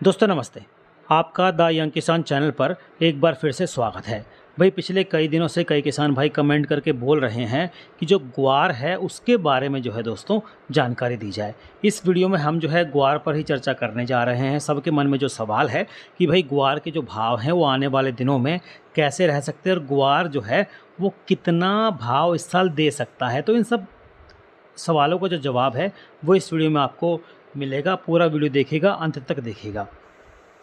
दोस्तों नमस्ते। आपका द यंग किसान चैनल पर एक बार फिर से स्वागत है। भाई पिछले कई दिनों से कई किसान भाई कमेंट करके बोल रहे हैं कि जो ग्वार है उसके बारे में जो है दोस्तों जानकारी दी जाए। इस वीडियो में हम जो है ग्वार पर ही चर्चा करने जा रहे हैं। सबके मन में जो सवाल है कि भाई ग्वार के जो भाव हैं वो आने वाले दिनों में कैसे रह सकते हैं और ग्वार जो है वो कितना भाव इस साल दे सकता है। तो इन सब सवालों का जो जवाब है वो इस वीडियो में आपको मिलेगा। पूरा वीडियो देखिएगा, अंत तक देखिएगा।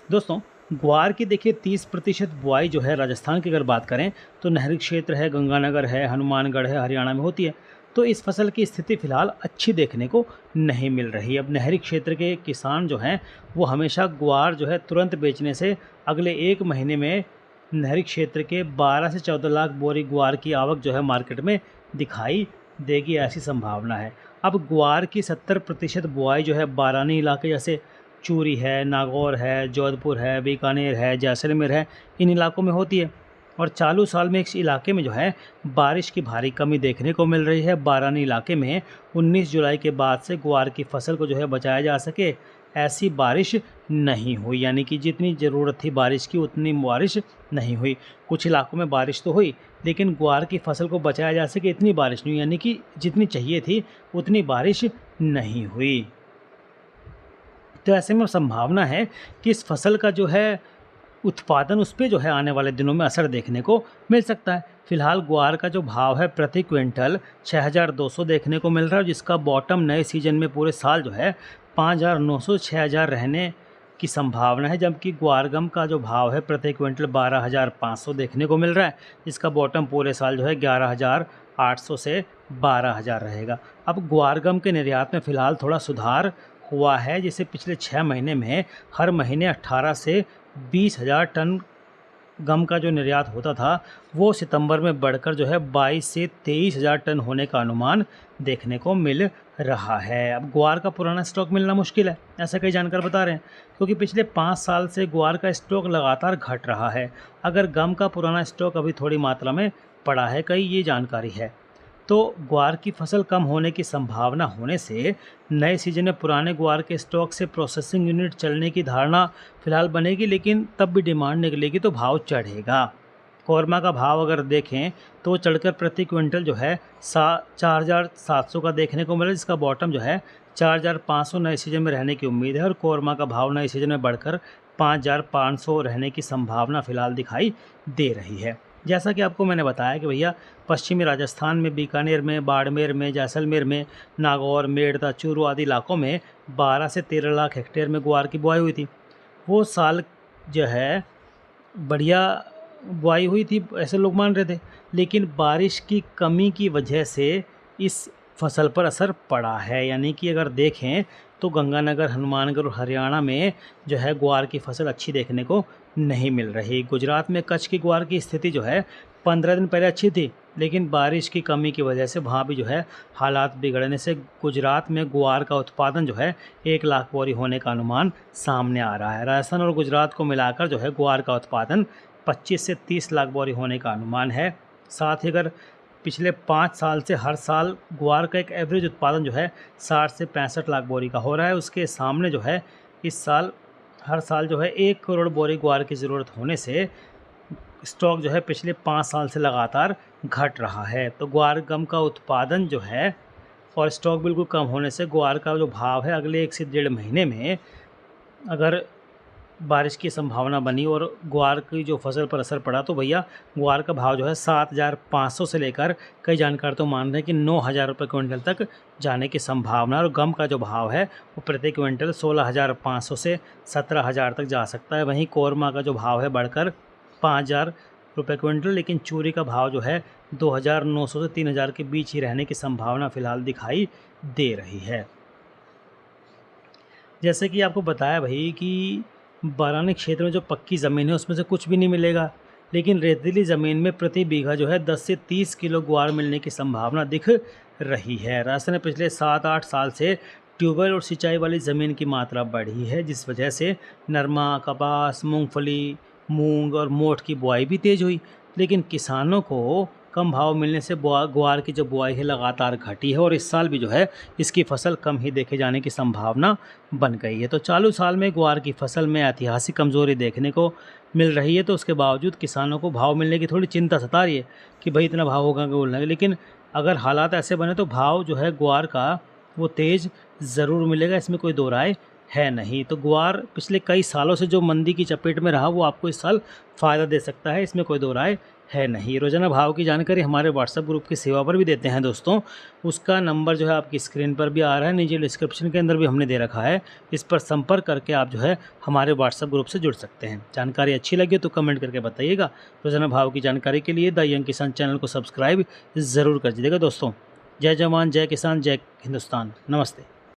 दोस्तों ग्वार की देखिए 30% बुआई जो है राजस्थान की अगर बात करें तो नहरी क्षेत्र है, गंगानगर है, हनुमानगढ़ है, हरियाणा में होती है। तो इस फसल की स्थिति फ़िलहाल अच्छी देखने को नहीं मिल रही। अब नहरी क्षेत्र के किसान जो हैं वो हमेशा ग्वार जो है तुरंत बेचने से अगले 1 महीने में नहरी क्षेत्र के 12 से 14 लाख बोरी ग्वार की आवक जो है मार्केट में दिखाई देगी, ऐसी संभावना है। अब ग्वार की 70% बुआई जो है बारानी इलाके जैसे चूरी है, नागौर है, जोधपुर है, बीकानेर है, जैसलमेर है, इन इलाकों में होती है। और चालू साल में इस इलाके में जो है बारिश की भारी कमी देखने को मिल रही है। बारानी इलाके में 19 जुलाई के बाद से ग्वार की फसल को जो है बचाया जा सके ऐसी बारिश नहीं हुई, यानी कि जितनी ज़रूरत थी बारिश की उतनी बारिश नहीं हुई। कुछ इलाकों में बारिश तो हुई लेकिन ग्वार की फसल को बचाया जा सके इतनी बारिश नहीं हुई, यानी कि जितनी चाहिए थी उतनी बारिश नहीं हुई। तो ऐसे में संभावना है कि इस फसल का जो है उत्पादन उस पे जो है आने वाले दिनों में असर देखने को मिल सकता है। फिलहाल ग्वार का जो भाव है प्रति क्विंटल 6200 देखने को मिल रहा है, जिसका बॉटम नए सीजन में पूरे साल जो है 5900 6000 रहने की संभावना है। जबकि ग्वारगम का जो भाव है प्रति क्विंटल 12500 देखने को मिल रहा है, जिसका बॉटम पूरे साल जो है 11800 से 12000 रहेगा। अब ग्वारगम के निर्यात में फ़िलहाल थोड़ा सुधार हुआ है, जिसे पिछले 6 महीने में हर महीने 18 से 20,000 टन गम का जो निर्यात होता था वो सितंबर में बढ़कर जो है 22 से 23,000 टन होने का अनुमान देखने को मिल रहा है। अब ग्वार का पुराना स्टॉक मिलना मुश्किल है, ऐसा कई जानकार बता रहे हैं, क्योंकि पिछले 5 साल से ग्वार का स्टॉक लगातार घट रहा है। अगर गम का पुराना स्टॉक अभी थोड़ी मात्रा में पड़ा है, कई ये जानकारी है। तो ग्वार की फसल कम होने की संभावना होने से नए सीजन में पुराने ग्वार के स्टॉक से प्रोसेसिंग यूनिट चलने की धारणा फिलहाल बनेगी, लेकिन तब भी डिमांड निकलेगी तो भाव चढ़ेगा। कौरमा का भाव अगर देखें तो चढ़कर प्रति क्विंटल जो है 4700 का देखने को मिला, जिसका बॉटम जो है 4500 नए सीजन में रहने की उम्मीद है। और कौरमा का भाव नए सीजन में बढ़कर 5500 रहने की संभावना फ़िलहाल दिखाई दे रही है। जैसा कि आपको मैंने बताया कि भैया पश्चिमी राजस्थान में बीकानेर में, बाड़मेर में, जैसलमेर में, नागौर, मेड़ता, चूरू आदि इलाकों में 12 से 13 लाख हेक्टेयर में ग्वार की बुआई हुई थी। वो साल जो है बढ़िया बुआई हुई थी ऐसे लोग मान रहे थे, लेकिन बारिश की कमी की वजह से इस फसल पर असर पड़ा है। यानी कि अगर देखें तो गंगानगर, हनुमानगढ़ और हरियाणा में जो है ग्वार की फसल अच्छी देखने को नहीं मिल रही। गुजरात में कच्छ की ग्वार की स्थिति जो है 15 दिन पहले अच्छी थी, लेकिन बारिश की कमी की वजह से वहाँ भी जो है हालात बिगड़ने से गुजरात में ग्वार का उत्पादन जो है 1 लाख बोरी होने का अनुमान सामने आ रहा है। राजस्थान और गुजरात को मिलाकर जो है ग्वार का उत्पादन 25 से 30 लाख बोरी होने का अनुमान है। साथ ही अगर पिछले 5 साल से हर साल ग्वार का एक एवरेज उत्पादन जो है 60 से 65 लाख बोरी का हो रहा है, उसके सामने जो है इस साल हर साल जो है 1 करोड़ बोरी ग्वार की ज़रूरत होने से स्टॉक जो है पिछले 5 साल से लगातार घट रहा है। तो ग्वार गम का उत्पादन जो है और स्टॉक बिल्कुल कम होने से ग्वार का जो भाव है अगले 1 से 1.5 महीने में अगर बारिश की संभावना बनी और ग्वार की जो फसल पर असर पड़ा तो भैया ग्वार का भाव जो है 7,500 से लेकर कई जानकार तो मान रहे हैं कि 9,000 रुपये क्विंटल तक जाने की संभावना। और गम का जो भाव है वो प्रति क्विंटल 16,500 से 17,000 तक जा सकता है। वहीं कौरमा का जो भाव है बढ़कर 5,000 रुपये क्विंटल, लेकिन चूरी का भाव जो है 2,900 से 3,000 के बीच ही रहने की संभावना फ़िलहाल दिखाई दे रही है। जैसे कि आपको बताया भाई कि बारानी क्षेत्र में जो पक्की ज़मीन है उसमें से कुछ भी नहीं मिलेगा, लेकिन रेतीली ज़मीन में प्रति बीघा जो है 10 से 30 किलो ग्वार मिलने की संभावना दिख रही है। राजस्थान में पिछले 7-8 साल से ट्यूबवेल और सिंचाई वाली ज़मीन की मात्रा बढ़ी है, जिस वजह से नरमा, कपास, मूंगफली, मूंग और मोठ की बुआई भी तेज़ हुई। लेकिन किसानों को कम भाव मिलने से ग्वार की जो बुआई है लगातार घटी है और इस साल भी जो है इसकी फसल कम ही देखे जाने की संभावना बन गई है। तो चालू साल में ग्वार की फसल में ऐतिहासिक कमज़ोरी देखने को मिल रही है। तो उसके बावजूद किसानों को भाव मिलने की थोड़ी चिंता सता रही है कि भाई इतना भाव होगा कि बोलना है, लेकिन अगर हालात ऐसे बने तो भाव जो है ग्वार का वो तेज़ ज़रूर मिलेगा, इसमें कोई दो राय है नहीं। तो ग्वार पिछले कई सालों से जो मंदी की चपेट में रहा वो आपको इस साल फ़ायदा दे सकता है, इसमें कोई दो राय है नहीं। रोज़ाना भाव की जानकारी हमारे व्हाट्सएप ग्रुप की सेवा पर भी देते हैं दोस्तों, उसका नंबर जो है आपकी स्क्रीन पर भी आ रहा है, नीचे डिस्क्रिप्शन के अंदर भी हमने दे रखा है। इस पर संपर्क करके आप जो है हमारे व्हाट्सएप ग्रुप से जुड़ सकते हैं। जानकारी अच्छी लगी तो कमेंट करके बताइएगा। रोज़ाना भाव की जानकारी के लिए द यंग किसान चैनल को सब्सक्राइब ज़रूर कर दीजिएगा दोस्तों। जय जवान, जय किसान, जय हिंदुस्तान। नमस्ते।